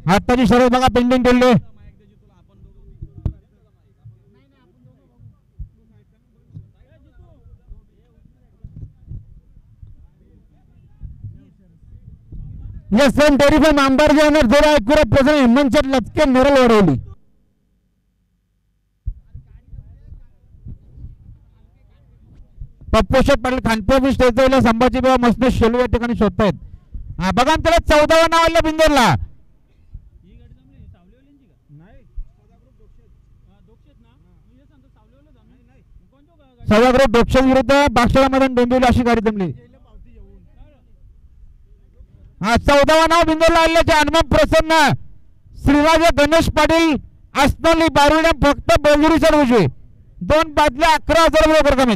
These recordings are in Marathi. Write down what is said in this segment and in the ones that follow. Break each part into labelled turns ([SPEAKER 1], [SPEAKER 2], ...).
[SPEAKER 1] आताची सर्व बघा पेंडिंग केले. यशवंत डेअरी फार्म आंबार जाणार जोरा एकूरा प्रसन्न हेमंतच्या लचके नेरळ वडवली. पप्पोशेट पाटील खानपूर स्टेजला संभाजी बाबा मसने शेलू या ठिकाणी शोधतायत. बघा त्याला 14वा नाव आलं बिंदोरला. सभागृह डोक्षे विरुद्ध बाक्षरा मैदान डोंबिवली अशी गाडी जमली. 14वा नाव बिंदोरला आल्याचे हनुमान प्रसन्न श्रीराज गणेश पाटील असनली बारुडे फक्त बेलुरीच्या उजवे 2 बादल्या 11,000 रुपये रक्कम.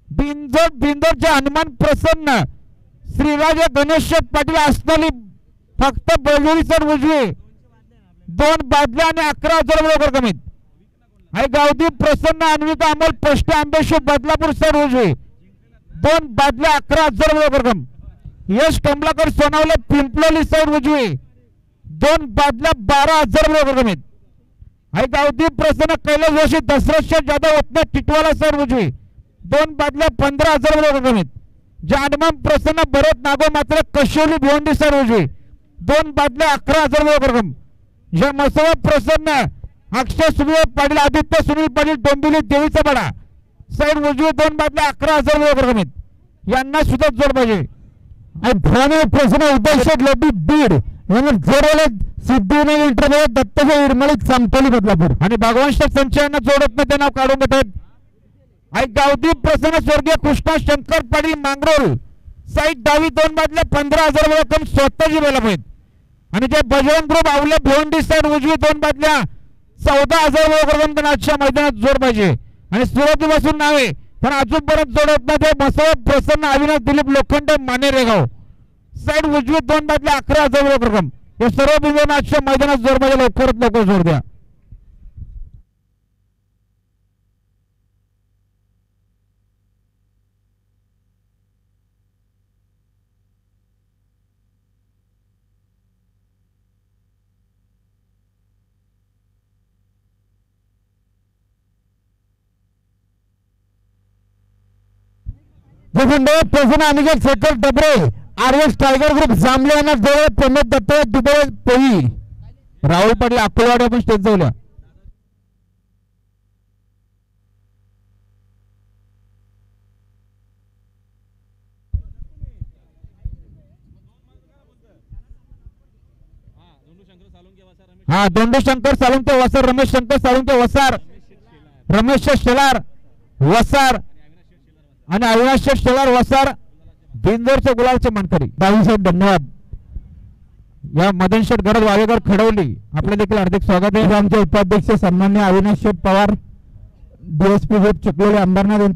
[SPEAKER 1] बिंदोरचे हनुमान प्रसन्न श्रीराज गणेश पाटील असनली फक्त बेलुरीच्या उजवे 2 बादल्या आणि 11,000 रुपये रक्कम. गावदी प्रसन्न अन्विता अमोल पोस्ट आंबेश्वर बदलापूर सर उजवे 2 बादल्या 11,000 रुपये रक्कम. यश कमलाकर सोनावले पिंपलोली सर उजवे 2 बादल्या 12,000 रुपये रक्कम. गावदी प्रसन्न कैलास जोशी दशरथ जाधव वतने टिटवाला सर उजवे 2 बादल्या 15,000 रुपये रक्कम. हनुमान प्रसन्न भरत नागो मात्र कशोली भिवंडी सर उजवे 2 बादल्या 11,000 रुपये रक्कम. मसवा प्रसन्न अक्षय सुनील पाटील आदित्य सुनील पाटील डोंबिवली देवीचा बडा साईड उजवे 2 बादल्या 11,000 रुपये रक्कम. यांना सुद्धा जोड पाहिजे. भवानी प्रसन्न उदयशेठ लोटी बीड यांना जोडवले सिद्धीने इंटरव्ह्यू दत्तभाई इरमळी चांपली बदलापूर आणि भगवान संच यांना जोडत नाही ते नाव काढून घेतात. गावदी प्रसन्न स्वर्गीय कृष्णा शंकर पाटील मांगरोल साईड डावी 2 बादल्या 15,000 रुपये रक्कम स्वतःची बोला पाहिजे. आणि जे बजरंग ग्रुप आवले भिवंडी साईड उजवी 2 बादल्या 14,000 रुपये रक्कम त्यांना आजच्या मैदानात जोड पाहिजे. आणि सुरुवातीपासून नावे पण अजूनपर्यंत जोडत नाही ते मसव प्रसन्न अविनाश दिलीप लोखंडे माने रेगाव साईड उजवी 2 बादल्या 11,000 रुपये रक्कम. हे सर्व बिंदू आजच्या मैदानात जोड पाहिजे. लवकरात लवकर जोड द्या. प्रसन्न अनिकेत शेखर डबरे आरएस टायगर ग्रुप जांभले यांना जोडे प्रमोद दत्त दुबई पोई राहुल पाटील अकोलवाडी आपण स्टेज जाऊया. दोंडू शंकर सालुंके वसार रमेश शंकर सालुंके वसार रमेश शेलार वसार आणि अविनाश शेलार वसार बिंदोरचे गुलालचे मानकरी. साहेब धन्यवाद. या मदन शेठ गरज वावेकर खडवली आपले देखील हार्दिक स्वागत आहे. आमचे उपाध्यक्ष सन्माननीय अविनाश शेठ पवार डीएसपी ग्रुप चिखलोली अंबरनाथ